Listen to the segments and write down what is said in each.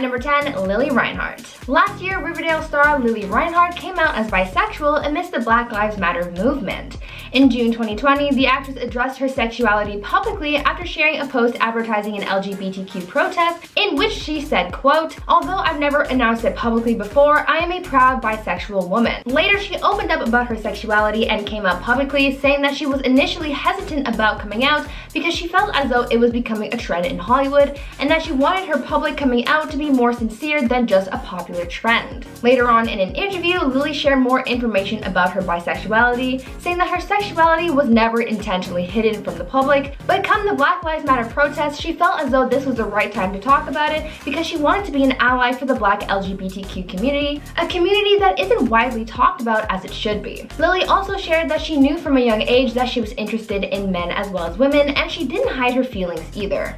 At number 10, Lili Reinhart. Last year, Riverdale star Lili Reinhart came out as bisexual amidst the Black Lives Matter movement. In June 2020, the actress addressed her sexuality publicly after sharing a post advertising an LGBTQ protest in which she said, quote, "Although I've never announced it publicly before, I am a proud bisexual woman." Later, she opened up about her sexuality and came out publicly, saying that she was initially hesitant about coming out because she felt as though it was becoming a trend in Hollywood and that she wanted her public coming out to be more sincere than just a popular trend. Later on in an interview, Lili shared more information about her bisexuality, saying that her sexuality was never intentionally hidden from the public, but come the Black Lives Matter protests, she felt as though this was the right time to talk about it because she wanted to be an ally for the Black LGBTQ community, a community that isn't widely talked about as it should be. Lili also shared that she knew from a young age that she was interested in men as well as women, and she didn't hide her feelings either.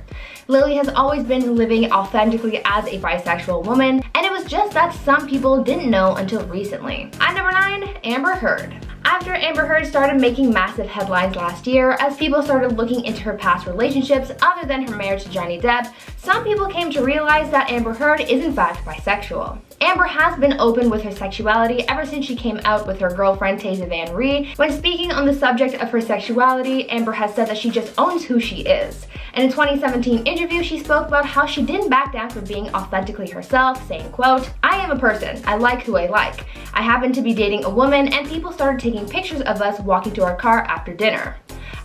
Lili has always been living authentically as a bisexual woman, and it was just that some people didn't know until recently. At number 9, Amber Heard. After Amber Heard started making massive headlines last year, as people started looking into her past relationships other than her marriage to Johnny Depp, some people came to realize that Amber Heard is in fact bisexual. Amber has been open with her sexuality ever since she came out with her girlfriend Taza Van Ree. When speaking on the subject of her sexuality, Amber has said that she just owns who she is. In a 2017 interview, she spoke about how she didn't back down from being authentically herself, saying, quote, "I am a person. I like who I like. I happened to be dating a woman and people started taking pictures of us walking to our car after dinner.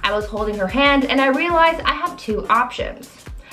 I was holding her hand and I realized I have two options.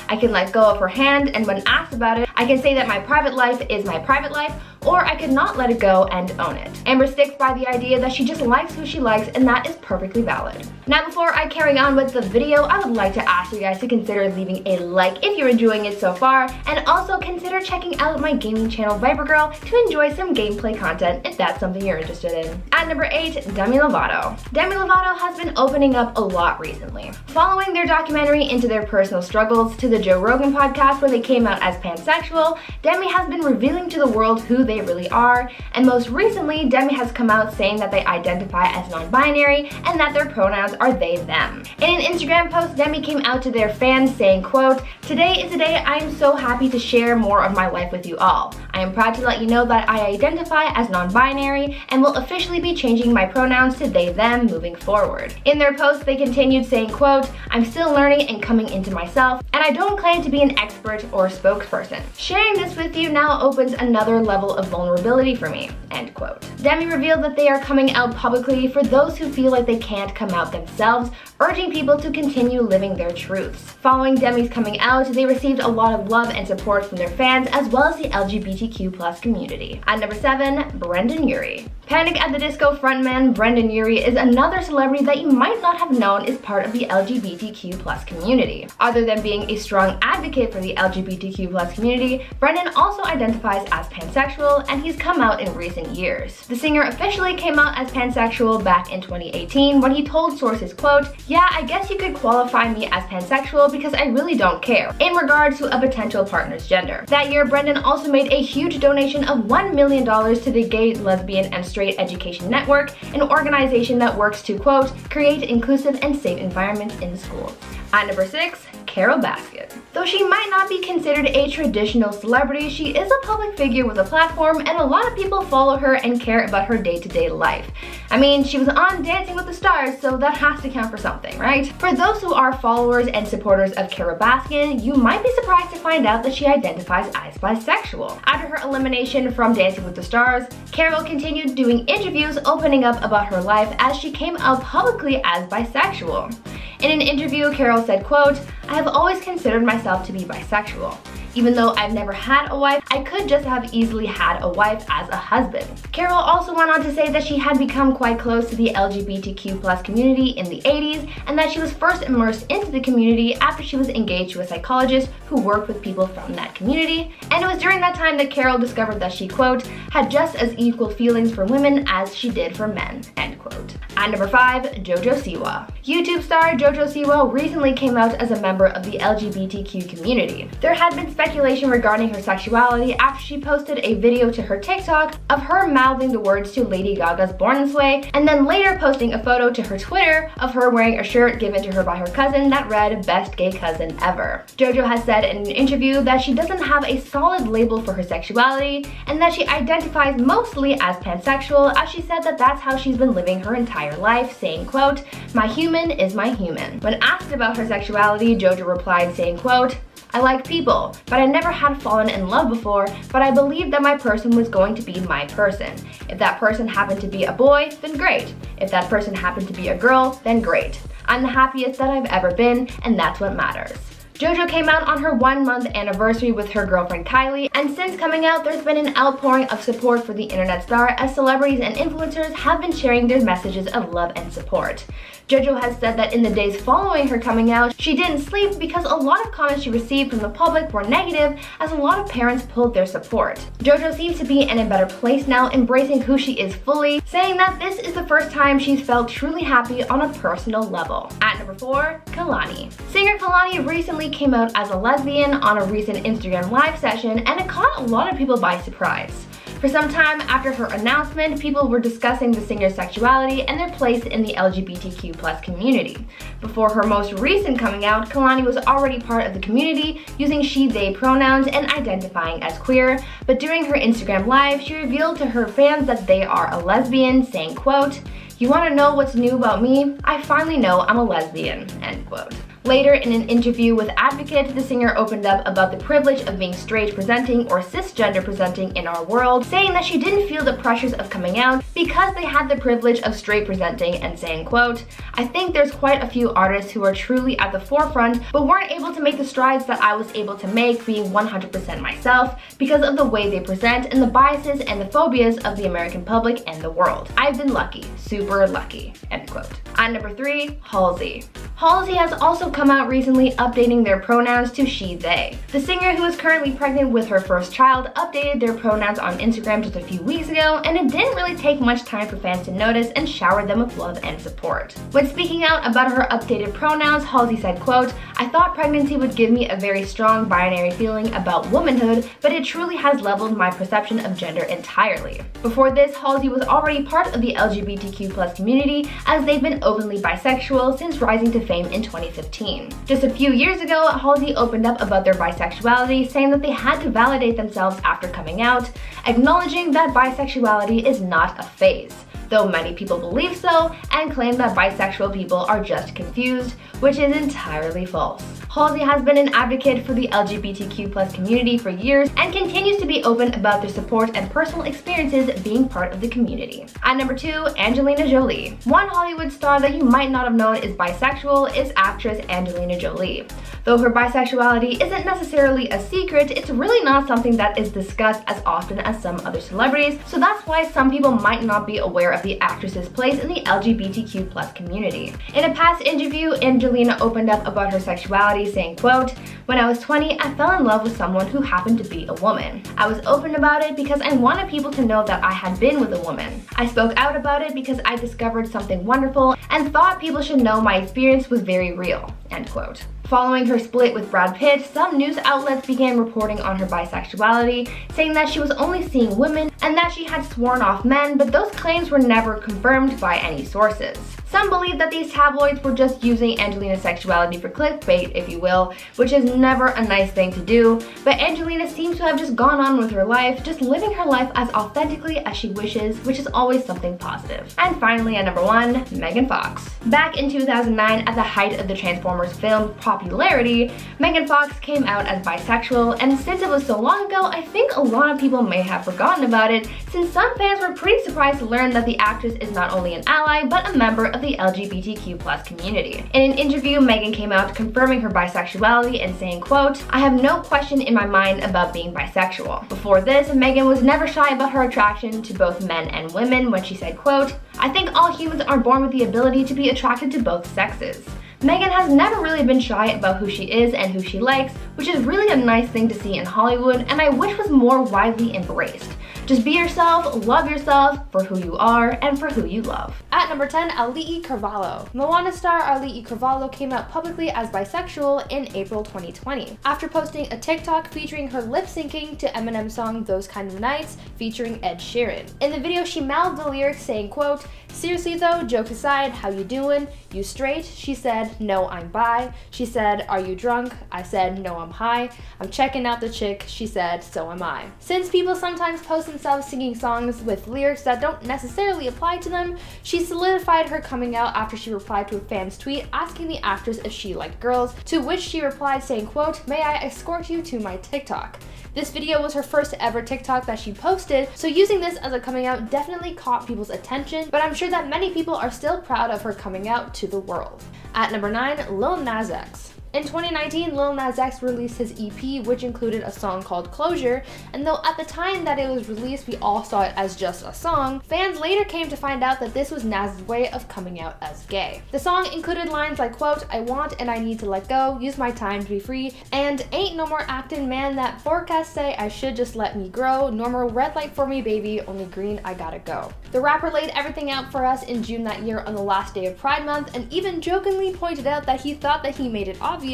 I can let go of her hand, and when asked about it, I can say that my private life is my private life, or I could not let it go and own it." Amber sticks by the idea that she just likes who she likes, and that is perfectly valid. Now before I carry on with the video, I would like to ask you guys to consider leaving a like if you're enjoying it so far, and also consider checking out my gaming channel Viper Girl to enjoy some gameplay content if that's something you're interested in. At number 8, Demi Lovato. Demi Lovato has been opening up a lot recently. Following their documentary into their personal struggles to the Joe Rogan podcast where they came out as pansexual, Demi has been revealing to the world who they really are, and most recently, Demi has come out saying that they identify as non-binary and that their pronouns are they, them. In an Instagram post, Demi came out to their fans saying, quote, "Today is a day I am so happy to share more of my life with you all. I am proud to let you know that I identify as non-binary and will officially be changing my pronouns to they, them moving forward." In their post, they continued saying, quote, "I'm still learning and coming into myself, and I don't claim to be an expert or spokesperson. Sharing this with you now opens another level of vulnerability for me," end quote. Demi revealed that they are coming out publicly for those who feel like they can't come out themselves, urging people to continue living their truths. Following Demi's coming out, they received a lot of love and support from their fans as well as the LGBTQ+ community. At number 7, Brendan Urie. Panic at the Disco frontman Brendan Urie is another celebrity that you might not have known is part of the LGBTQ+ community. Other than being a strong advocate for the LGBTQ+ community, Brendan also identifies as pansexual, and he's come out in recent years. The singer officially came out as pansexual back in 2018 when he told sources, quote, "Yeah, I guess you could qualify me as pansexual because I really don't care," in regard to a potential partner's gender. That year, Brendan also made a huge donation of $1 million to the Gay, Lesbian, and Straight Education Network, an organization that works to, quote, "create inclusive and safe environments in schools." At number 6, Carole Baskin. Though she might not be considered a traditional celebrity, she is a public figure with a platform, and a lot of people follow her and care about her day-to-day life. I mean, she was on Dancing with the Stars, so that has to count for something, right? For those who are followers and supporters of Carole Baskin, you might be surprised to find out that she identifies as bisexual. After her elimination from Dancing with the Stars, Carole continued doing interviews opening up about her life as she came out publicly as bisexual. In an interview, Carole said, quote, "I have always considered myself to be bisexual. Even though I've never had a wife, I could just have easily had a wife as a husband." Carole also went on to say that she had become quite close to the LGBTQ+ community in the 80s, and that she was first immersed into the community after she was engaged to a psychologist who worked with people from that community. And it was during that time that Carole discovered that she, quote, "had just as equal feelings for women as she did for men," end quote. At number 5, Jojo Siwa. YouTube star Jojo Siwa recently came out as a member of the LGBTQ community. There had been speculation regarding her sexuality after she posted a video to her TikTok of her mouthing the words to Lady Gaga's Born This Way, and then later posting a photo to her Twitter of her wearing a shirt given to her by her cousin that read, "Best gay cousin ever." Jojo has said in an interview that she doesn't have a solid label for her sexuality and that she identifies mostly as pansexual, as she said that that's how she's been living her entire life, saying, quote, "My human is my human." When asked about her sexuality, Jojo replied saying, quote, "I like people, but I never had fallen in love before, but I believed that my person was going to be my person. If that person happened to be a boy, then great. If that person happened to be a girl, then great. I'm the happiest that I've ever been, and that's what matters." Jojo came out on her 1-month anniversary with her girlfriend Kylie, and since coming out, there's been an outpouring of support for the internet star as celebrities and influencers have been sharing their messages of love and support. Jojo has said that in the days following her coming out, she didn't sleep because a lot of comments she received from the public were negative, as a lot of parents pulled their support. Jojo seems to be in a better place now, embracing who she is fully, saying that this is the first time she's felt truly happy on a personal level. At number 4, Kehlani. Singer Kehlani recently came out as a lesbian on a recent Instagram live session, and it caught a lot of people by surprise. For some time after her announcement, people were discussing the singer's sexuality and their place in the LGBTQ+ community. Before her most recent coming out, Kehlani was already part of the community, using she/they pronouns and identifying as queer, but during her Instagram live, she revealed to her fans that they are a lesbian, saying, quote, "You want to know what's new about me? I finally know I'm a lesbian," end quote. Later, in an interview with Advocate, the singer opened up about the privilege of being straight presenting or cisgender presenting in our world, saying that she didn't feel the pressures of coming out because they had the privilege of straight presenting, and saying, quote, "I think there's quite a few artists who are truly at the forefront but weren't able to make the strides that I was able to make being 100% myself because of the way they present and the biases and the phobias of the American public and the world. I've been lucky, super lucky," end quote. At number 3, Halsey. Halsey has also come out recently updating their pronouns to she/they. The singer, who is currently pregnant with her first child, updated their pronouns on Instagram just a few weeks ago, and it didn't really take much time for fans to notice and showered them with love and support. When speaking out about her updated pronouns, Halsey said, quote, "I thought pregnancy would give me a very strong binary feeling about womanhood, but it truly has leveled my perception of gender entirely." Before this, Halsey was already part of the LGBTQ+ community, as they've been openly bisexual since rising to fame in 2015. Just a few years ago, Halsey opened up about their bisexuality, saying that they had to validate themselves after coming out, acknowledging that bisexuality is not a phase, though many people believe so and claim that bisexual people are just confused, which is entirely false. Halsey has been an advocate for the LGBTQ+ community for years and continues to be open about their support and personal experiences being part of the community. At number 2, Angelina Jolie. One Hollywood star that you might not have known is bisexual is actress Angelina Jolie. Though her bisexuality isn't necessarily a secret, it's really not something that is discussed as often as some other celebrities, so that's why some people might not be aware of the actress's place in the LGBTQ+ community. In a past interview, Angelina opened up about her sexuality, saying, quote, "When I was 20, I fell in love with someone who happened to be a woman. I was open about it because I wanted people to know that I had been with a woman. I spoke out about it because I discovered something wonderful and thought people should know my experience was very real," end quote. Following her split with Brad Pitt, some news outlets began reporting on her bisexuality, saying that she was only seeing women and that she had sworn off men, but those claims were never confirmed by any sources. Some believe that these tabloids were just using Angelina's sexuality for clickbait, if you will, which is never a nice thing to do, but Angelina seems to have just gone on with her life, just living her life as authentically as she wishes, which is always something positive. And finally, at number 1, Megan Fox. Back in 2009, at the height of the Transformers film popularity, Megan Fox came out as bisexual, and since it was so long ago, I think a lot of people may have forgotten about it, since some fans were pretty surprised to learn that the actress is not only an ally, but a member of the LGBTQ+ community. In an interview, Megan came out confirming her bisexuality and saying, quote, "I have no question in my mind about being bisexual." Before this, Megan was never shy about her attraction to both men and women when she said, quote, "I think all humans are born with the ability to be attracted to both sexes." Megan has never really been shy about who she is and who she likes, which is really a nice thing to see in Hollywood and I wish was more widely embraced. Just be yourself, love yourself for who you are and for who you love. At number 10, Ali'i Carvalho. Moana star Ali'i Carvalho came out publicly as bisexual in April 2020 after posting a TikTok featuring her lip-syncing to Eminem's song Those Kind of Nights featuring Ed Sheeran. In the video, she mouthed the lyrics saying, quote, "Seriously though, joke aside, how you doing? You straight?" She said, "No, I'm bi." She said, "Are you drunk?" I said, "No, I'm high. I'm checking out the chick." She said, "So am I." Since people sometimes post themselves singing songs with lyrics that don't necessarily apply to them, she solidified her coming out after she replied to a fan's tweet asking the actress if she liked girls, to which she replied saying, quote, "May I escort you to my TikTok?" This video was her first ever TikTok that she posted, so using this as a coming out definitely caught people's attention, but I'm sure that many people are still proud of her coming out to the world. At number 9, Lil Nas X. In 2019, Lil Nas X released his EP, which included a song called Closure, and though at the time that it was released we all saw it as just a song, fans later came to find out that this was Nas's way of coming out as gay. The song included lines like, quote, "I want and I need to let go, use my time to be free, and ain't no more actin' man that forecasts say I should just let me grow, normal red light for me baby, only green I gotta go." The rapper laid everything out for us in June that year on the last day of Pride Month, and even jokingly pointed out that he thought that he made it obvious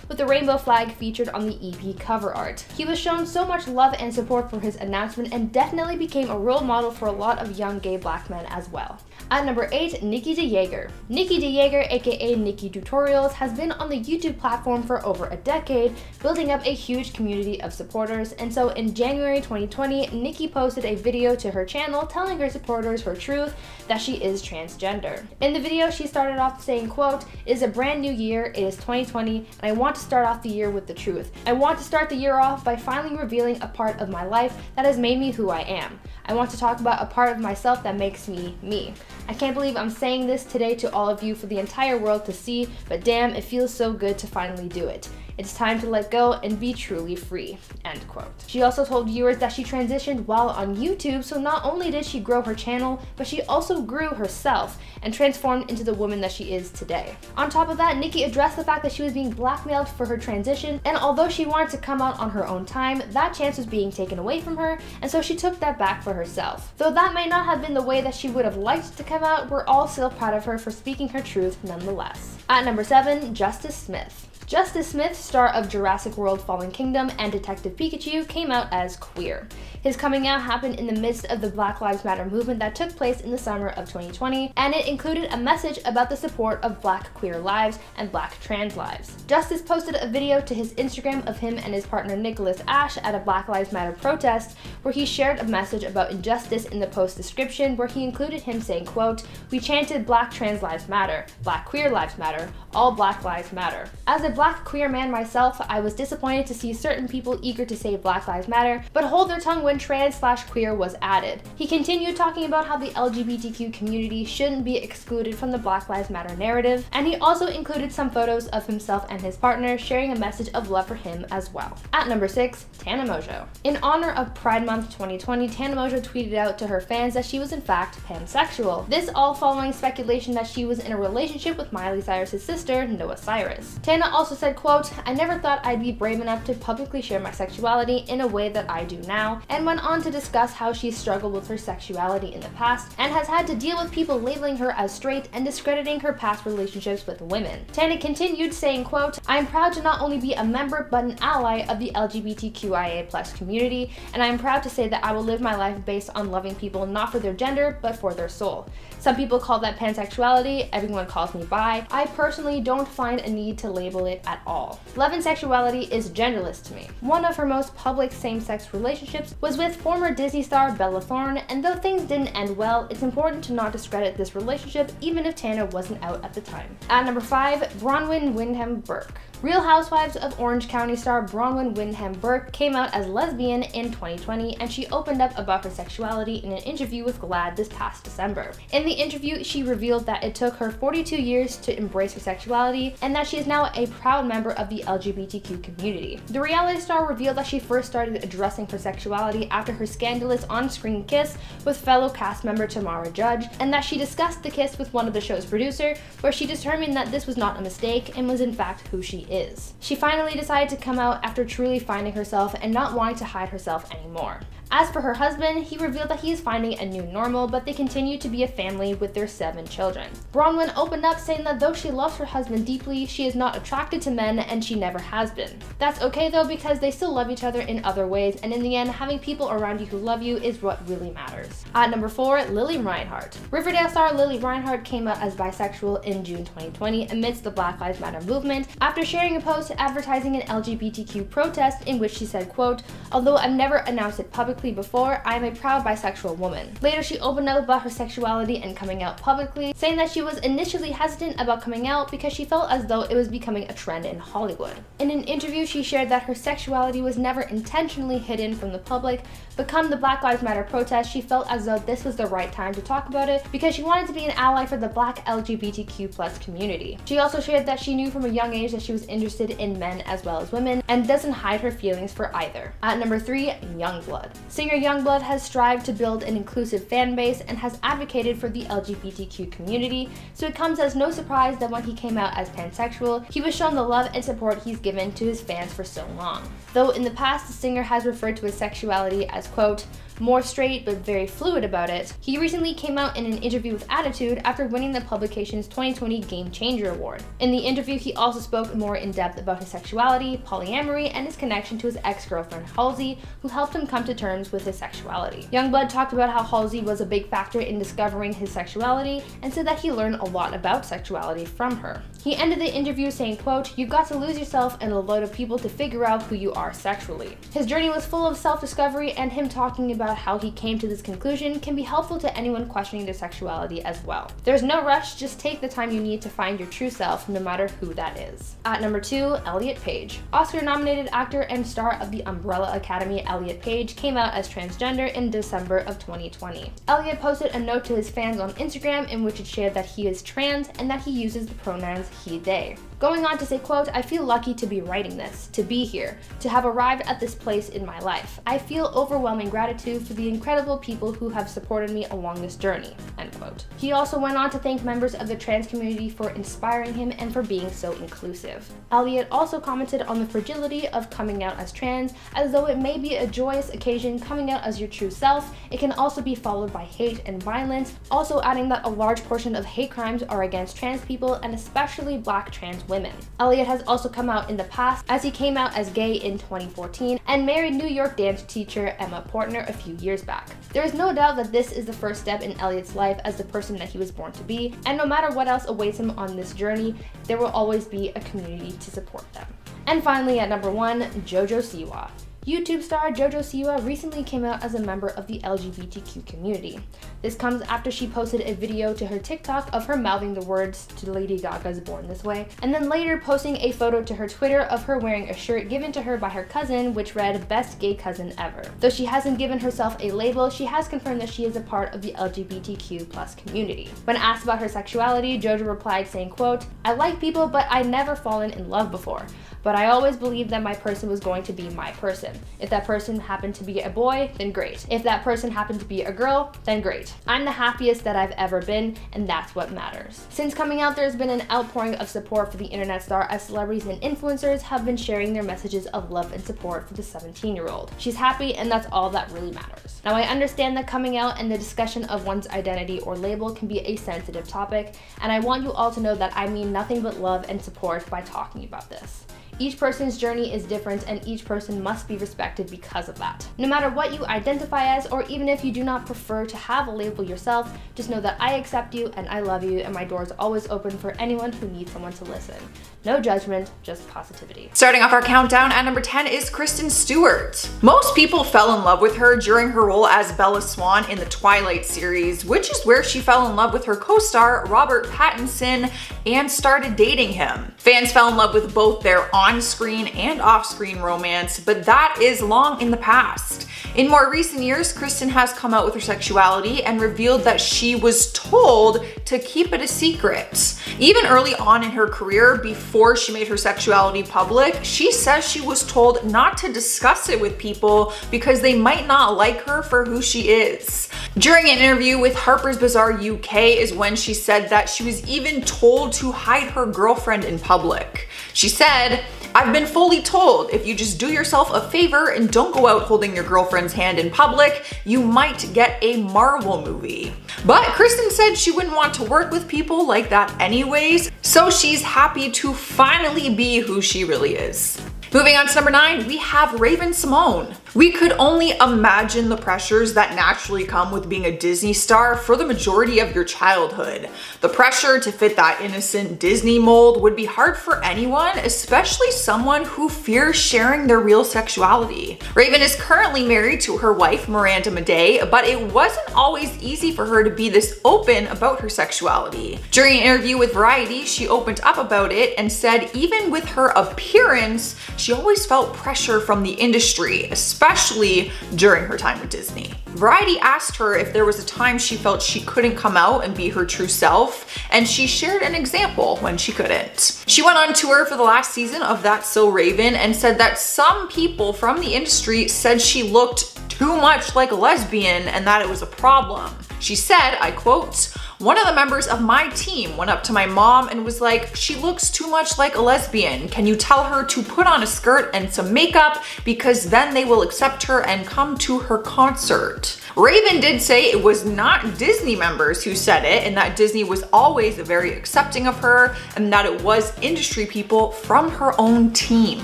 with the rainbow flag featured on the EP cover art. He was shown so much love and support for his announcement and definitely became a role model for a lot of young gay black men as well. At number 8, Nikki DeJager. Nikki DeJager, aka Nikki Tutorials, has been on the YouTube platform for over a decade, building up a huge community of supporters, and so in January 2020, Nikki posted a video to her channel telling her supporters her truth, that she is transgender. In the video, she started off saying, quote, "It is a brand new year, it is 2020, and I want to start off the year with the truth. I want to start the year off by finally revealing a part of my life that has made me who I am. I want to talk about a part of myself that makes me, me. I can't believe I'm saying this today to all of you for the entire world to see, but damn, it feels so good to finally do it. It's time to let go and be truly free," end quote. She also told viewers that she transitioned while on YouTube, so not only did she grow her channel, but she also grew herself and transformed into the woman that she is today. On top of that, Nikki addressed the fact that she was being blackmailed for her transition, and although she wanted to come out on her own time, that chance was being taken away from her, and so she took that back for herself. Though that may not have been the way that she would have liked to come out, we're all still proud of her for speaking her truth nonetheless. At number 7, Justice Smith. Justice Smith, star of Jurassic World Fallen Kingdom and Detective Pikachu, came out as queer. His coming out happened in the midst of the Black Lives Matter movement that took place in the summer of 2020, and it included a message about the support of black queer lives and black trans lives. Justice posted a video to his Instagram of him and his partner Nicholas Ash at a Black Lives Matter protest, where he shared a message about injustice in the post description, where he included him saying, quote, "We chanted Black trans lives matter, Black queer lives matter, all Black lives matter. As a Black queer man myself, I was disappointed to see certain people eager to say Black lives matter, but hold their tongue when trans/queer was added." He continued talking about how the LGBTQ community shouldn't be excluded from the Black Lives Matter narrative, and he also included some photos of himself and his partner sharing a message of love for him as well. At number 6, Tana Mongeau. In honor of Pride Month 2020, Tana Mongeau tweeted out to her fans that she was in fact pansexual. This all following speculation that she was in a relationship with Miley Cyrus's sister, Noah Cyrus. Tana also said, quote, "I never thought I'd be brave enough to publicly share my sexuality in a way that I do now," and went on to discuss how she struggled with her sexuality in the past and has had to deal with people labeling her as straight and discrediting her past relationships with women. Tana continued saying, quote, "I am proud to not only be a member but an ally of the LGBTQIA+ community, and I am proud to say that I will live my life based on loving people not for their gender but for their soul. Some people call that pansexuality, everyone calls me bi. I personally don't find a need to label it at all. Love and sexuality is genderless to me." One of her most public same-sex relationships was with former Disney star Bella Thorne, and though things didn't end well, it's important to not discredit this relationship even if Tana wasn't out at the time. At number 5, Bronwyn Windham Burke. Real Housewives of Orange County star Bronwyn Windham Burke came out as lesbian in 2020, and she opened up about her sexuality in an interview with GLAAD this past December. In the interview, she revealed that it took her 42 years to embrace her sexuality, and that she is now a proud member of the LGBTQ community. The reality star revealed that she first started addressing her sexuality after her scandalous on-screen kiss with fellow cast member Tamara Judge, and that she discussed the kiss with one of the show's producers, where she determined that this was not a mistake and was in fact who she is. She finally decided to come out after truly finding herself and not wanting to hide herself anymore. As for her husband, he revealed that he is finding a new normal, but they continue to be a family with their 7 children. Bronwyn opened up saying that though she loves her husband deeply, she is not attracted to men and she never has been. That's okay though, because they still love each other in other ways, and in the end, having people around you who love you is what really matters. At number 4, Lili Reinhart. Riverdale star Lili Reinhart came out as bisexual in June 2020 amidst the Black Lives Matter movement after sharing a post advertising an LGBTQ protest in which she said, quote, "Although I've never announced it publicly before, I am a proud bisexual woman." Later, she opened up about her sexuality and coming out publicly, saying that she was initially hesitant about coming out because she felt as though it was becoming a trend in Hollywood. In an interview, she shared that her sexuality was never intentionally hidden from the public, but come the Black Lives Matter protest, she felt as though this was the right time to talk about it because she wanted to be an ally for the Black LGBTQ+ community. She also shared that she knew from a young age that she was interested in men as well as women and doesn't hide her feelings for either. At number 3, Yungblud. Singer Yungblud has strived to build an inclusive fan base and has advocated for the LGBTQ community, so it comes as no surprise that when he came out as pansexual, he was shown the love and support he's given to his fans for so long. Though in the past, the singer has referred to his sexuality as, quote, "more straight but very fluid about it," he recently came out in an interview with Attitude after winning the publication's 2020 Game Changer Award. In the interview, he also spoke more in depth about his sexuality, polyamory, and his connection to his ex-girlfriend Halsey, who helped him come to terms with his sexuality. Yungblud talked about how Halsey was a big factor in discovering his sexuality and said that he learned a lot about sexuality from her. He ended the interview saying, quote, "You've got to lose yourself and a load of people to figure out who you are sexually." His journey was full of self-discovery, and him talking about how he came to this conclusion can be helpful to anyone questioning their sexuality as well. There's no rush, just take the time you need to find your true self, no matter who that is. At number 2, Elliot Page. Oscar-nominated actor and star of the Umbrella Academy, Elliot Page, came out as transgender in December of 2020. Elliot posted a note to his fans on Instagram in which it shared that he is trans and that he uses the pronouns he, they. Going on to say, quote, "I feel lucky to be writing this, to be here, to have arrived at this place in my life. I feel overwhelming gratitude for the incredible people who have supported me along this journey," end quote. He also went on to thank members of the trans community for inspiring him and for being so inclusive. Elliot also commented on the fragility of coming out as trans, as though it may be a joyous occasion coming out as your true self, it can also be followed by hate and violence, also adding that a large portion of hate crimes are against trans people and especially Black trans women. Elliot has also come out in the past, as he came out as gay in 2014 and married New York dance teacher Emma Portner a few years back. There is no doubt that this is the first step in Elliot's life as the person that he was born to be, and no matter what else awaits him on this journey, there will always be a community to support them. And finally, at number 1, Jojo Siwa. YouTube star Jojo Siwa recently came out as a member of the LGBTQ community. This comes after she posted a video to her TikTok of her mouthing the words to Lady Gaga's Born This Way, and then later posting a photo to her Twitter of her wearing a shirt given to her by her cousin which read "Best Gay Cousin Ever." Though she hasn't given herself a label, she has confirmed that she is a part of the LGBTQ+ community. When asked about her sexuality, Jojo replied saying, quote, "I like people, but I'd never fallen in love before. But I always believed that my person was going to be my person. If that person happened to be a boy, then great. If that person happened to be a girl, then great. I'm the happiest that I've ever been, and that's what matters." Since coming out, there's been an outpouring of support for the internet star as celebrities and influencers have been sharing their messages of love and support for the 17-year-old. She's happy, and that's all that really matters. Now, I understand that coming out and the discussion of one's identity or label can be a sensitive topic, and I want you all to know that I mean nothing but love and support by talking about this. Each person's journey is different and each person must be respected because of that. No matter what you identify as, or even if you do not prefer to have a label yourself, just know that I accept you and I love you, and my door is always open for anyone who needs someone to listen. No judgment, just positivity. Starting off our countdown at number 10 is Kristen Stewart. Most people fell in love with her during her role as Bella Swan in the Twilight series, which is where she fell in love with her co-star Robert Pattinson and started dating him. Fans fell in love with both their on-screen and off-screen romance, but that is long in the past. In more recent years, Kristen has come out with her sexuality and revealed that she was told to keep it a secret. Even early on in her career, before she made her sexuality public, she says she was told not to discuss it with people because they might not like her for who she is. During an interview with Harper's Bazaar UK is when she said that she was even told to hide her girlfriend in public. She said, "I've been fully told if you just do yourself a favor and don't go out holding your girlfriend's hand in public, you might get a Marvel movie." But Kristen said she wouldn't want to work with people like that anyways, so she's happy to finally be who she really is. Moving on to number 9, we have Raven-Symone. We could only imagine the pressures that naturally come with being a Disney star for the majority of your childhood. The pressure to fit that innocent Disney mold would be hard for anyone, especially someone who fears sharing their real sexuality. Raven is currently married to her wife, Miranda Madej, but it wasn't always easy for her to be this open about her sexuality. During an interview with Variety, she opened up about it and said even with her appearance, she always felt pressure from the industry, especially during her time with Disney. Variety asked her if there was a time she felt she couldn't come out and be her true self, and she shared an example when she couldn't. She went on tour for the last season of That's So Raven and said that some people from the industry said she looked too much like a lesbian and that it was a problem. She said, I quote, "One of the members of my team went up to my mom and was like, she looks too much like a lesbian. Can you tell her to put on a skirt and some makeup because then they will accept her and come to her concert." Raven did say it was not Disney members who said it and that Disney was always very accepting of her and that it was industry people from her own team.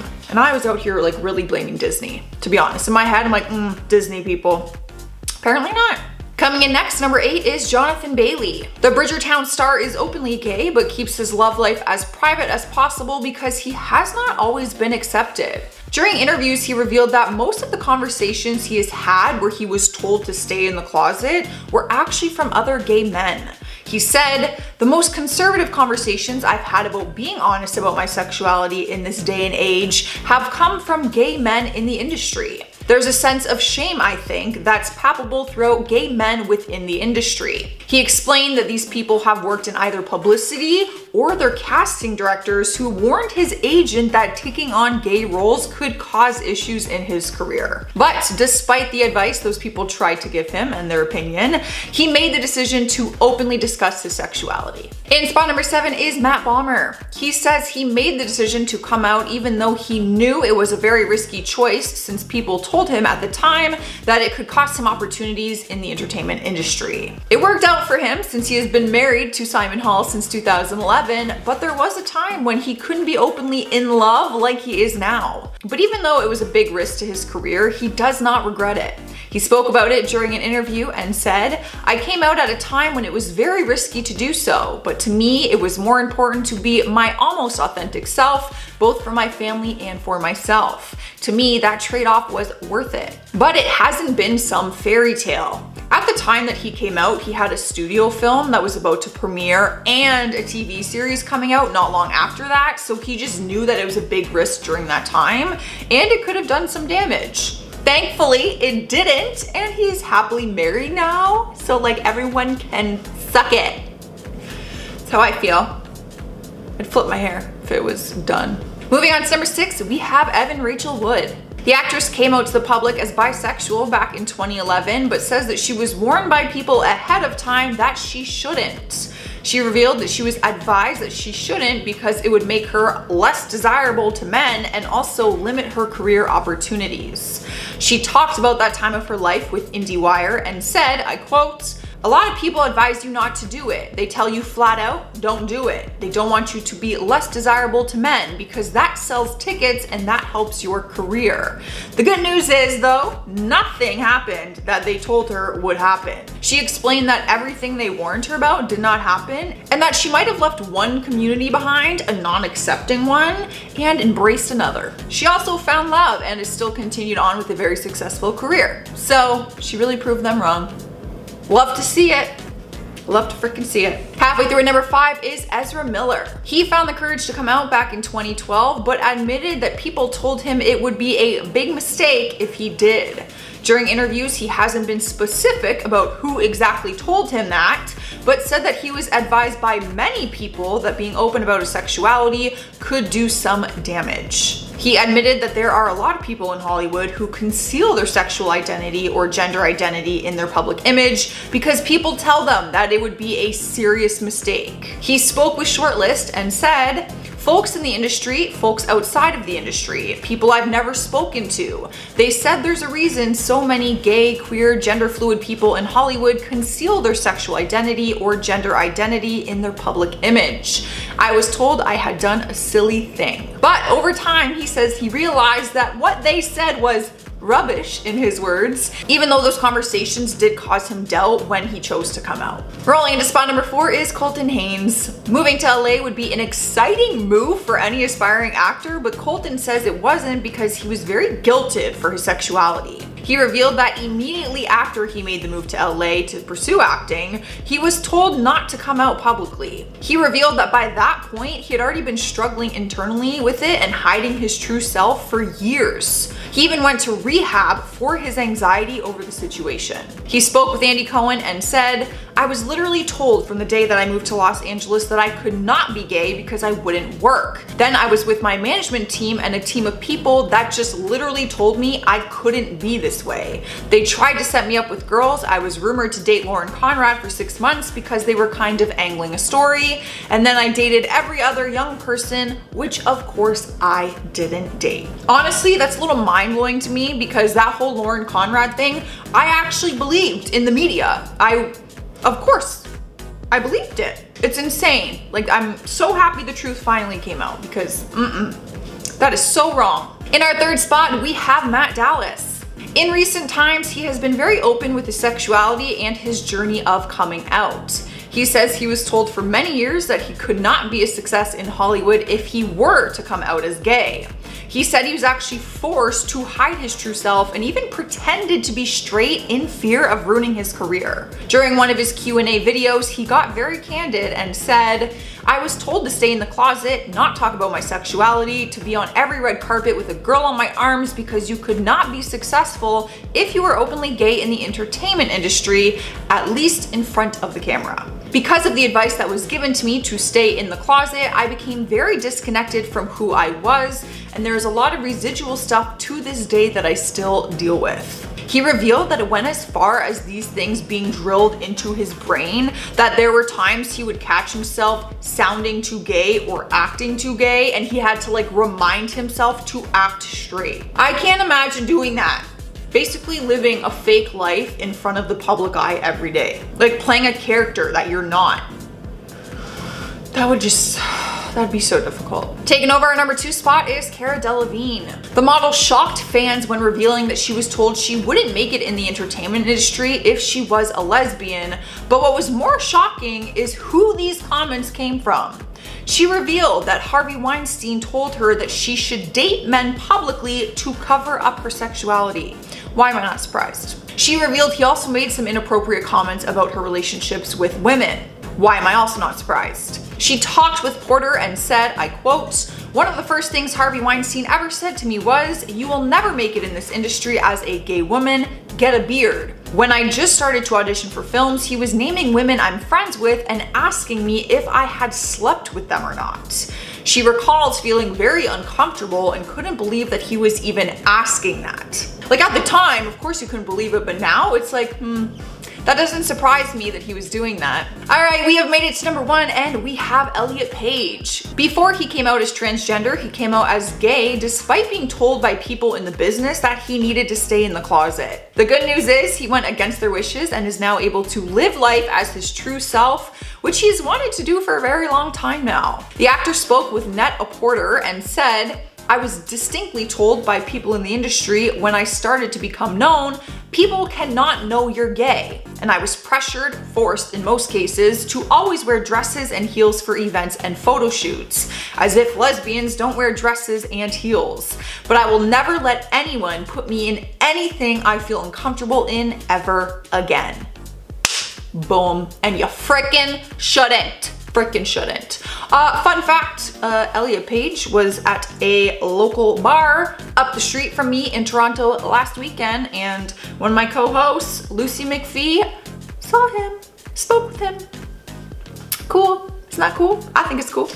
And I was out here like really blaming Disney. To be honest, in my head, I'm like, Disney people. Apparently not. Coming in next, number 8 is Jonathan Bailey. The Bridgerton star is openly gay, but keeps his love life as private as possible because he has not always been accepted. During interviews, he revealed that most of the conversations he has had where he was told to stay in the closet were actually from other gay men. He said, "The most conservative conversations I've had about being honest about my sexuality in this day and age have come from gay men in the industry. There's a sense of shame, I think, that's palpable throughout gay men within the industry." He explained that these people have worked in either publicity or they're casting directors who warned his agent that taking on gay roles could cause issues in his career. But despite the advice those people tried to give him and their opinion, he made the decision to openly discuss his sexuality. In spot number 7 is Matt Bomer. He says he made the decision to come out even though he knew it was a very risky choice since people told him at the time that it could cost him opportunities in the entertainment industry. It worked out for him since he has been married to Simon Hall since 2011, but there was a time when he couldn't be openly in love like he is now. But even though it was a big risk to his career, he does not regret it. He spoke about it during an interview and said, "I came out at a time when it was very risky to do so, but to me it was more important to be my almost authentic self, both for my family and for myself. To me, that trade-off was worth it." But it hasn't been some fairy tale. At the time that he came out, he had a studio film that was about to premiere and a TV series coming out not long after that, so he just knew that it was a big risk during that time and it could have done some damage. Thankfully, it didn't, and he's happily married now, so like everyone can suck it. That's how I feel. I'd flip my hair if it was done. Moving on to number 6, we have Evan Rachel Wood. The actress came out to the public as bisexual back in 2011, but says that she was warned by people ahead of time that she shouldn't. She revealed that she was advised that she shouldn't because it would make her less desirable to men and also limit her career opportunities. She talked about that time of her life with IndieWire and said, I quote, "A lot of people advise you not to do it. They tell you flat out, don't do it. They don't want you to be less desirable to men because that sells tickets and that helps your career." The good news is though, nothing happened that they told her would happen. She explained that everything they warned her about did not happen and that she might have left one community behind, a non-accepting one, and embraced another. She also found love and has still continued on with a very successful career. So she really proved them wrong. Love to see it. Love to freaking see it. Halfway through at number 5 is Ezra Miller. He found the courage to come out back in 2012, but admitted that people told him it would be a big mistake if he did. During interviews, he hasn't been specific about who exactly told him that, but said that he was advised by many people that being open about his sexuality could do some damage. He admitted that there are a lot of people in Hollywood who conceal their sexual identity or gender identity in their public image because people tell them that it would be a serious mistake. He spoke with Shortlist and said, "Folks in the industry, folks outside of the industry, people I've never spoken to, they said there's a reason so many gay, queer, gender fluid people in Hollywood conceal their sexual identity or gender identity in their public image. I was told I had done a silly thing." But over time, he says he realized that what they said was rubbish, in his words, even though those conversations did cause him doubt when he chose to come out. Rolling into spot number 4 is Colton Haynes. Moving to LA would be an exciting move for any aspiring actor, but Colton says it wasn't because he was very guilted for his sexuality. He revealed that immediately after he made the move to LA to pursue acting, he was told not to come out publicly. He revealed that by that point, he had already been struggling internally with it and hiding his true self for years. He even went to rehab for his anxiety over the situation. He spoke with Andy Cohen and said, "I was literally told from the day that I moved to Los Angeles that I could not be gay because I wouldn't work. Then I was with my management team and a team of people that just literally told me I couldn't be this way. They tried to set me up with girls. I was rumored to date Lauren Conrad for 6 months because they were kind of angling a story. And then I dated every other young person, which of course I didn't date." Honestly, that's a little mind-blowing to me because that whole Lauren Conrad thing, I actually believed in the media. Of course, I believed it. It's insane. Like, I'm so happy the truth finally came out because that is so wrong. In our 3rd spot, we have Matt Dallas. In recent times, he has been very open with his sexuality and his journey of coming out. He says he was told for many years that he could not be a success in Hollywood if he were to come out as gay. He said he was actually forced to hide his true self and even pretended to be straight in fear of ruining his career. During one of his Q&A videos, he got very candid and said, "I was told to stay in the closet, not talk about my sexuality, to be on every red carpet with a girl on my arms because you could not be successful if you were openly gay in the entertainment industry, at least in front of the camera. Because of the advice that was given to me to stay in the closet, I became very disconnected from who I was, and there is a lot of residual stuff to this day that I still deal with." He revealed that it went as far as these things being drilled into his brain, that there were times he would catch himself sounding too gay or acting too gay, and he had to like remind himself to act straight. I can't imagine doing that. Basically living a fake life in front of the public eye every day. Like playing a character that you're not. That'd be so difficult. Taking over our number 2 spot is Cara Delavigne. The model shocked fans when revealing that she was told she wouldn't make it in the entertainment industry if she was a lesbian, but what was more shocking is who these comments came from. She revealed that Harvey Weinstein told her that she should date men publicly to cover up her sexuality. Why am I not surprised? She revealed he also made some inappropriate comments about her relationships with women. Why am I also not surprised? She talked with Porter and said, I quote, "One of the first things Harvey Weinstein ever said to me was, 'You will never make it in this industry as a gay woman, get a beard.' When I just started to audition for films, he was naming women I'm friends with and asking me if I had slept with them or not." She recalls feeling very uncomfortable and couldn't believe that he was even asking that. Like at the time, of course you couldn't believe it, but now it's like, that doesn't surprise me that he was doing that. All right, we have made it to number 1 and we have Elliot Page. Before he came out as transgender, he came out as gay despite being told by people in the business that he needed to stay in the closet. The good news is he went against their wishes and is now able to live life as his true self, which he's wanted to do for a very long time now. The actor spoke with Net a Porter and said, "I was distinctly told by people in the industry when I started to become known, people cannot know you're gay. And I was pressured, forced in most cases, to always wear dresses and heels for events and photo shoots, as if lesbians don't wear dresses and heels. But I will never let anyone put me in anything I feel uncomfortable in ever again." Boom. And you frickin' shouldn't. Frickin' shouldn't. Fun fact, Elliot Page was at a local bar up the street from me in Toronto last weekend, and one of my co-hosts, Lucy McPhee, saw him, spoke with him. Cool. Isn't that cool? I think it's cool.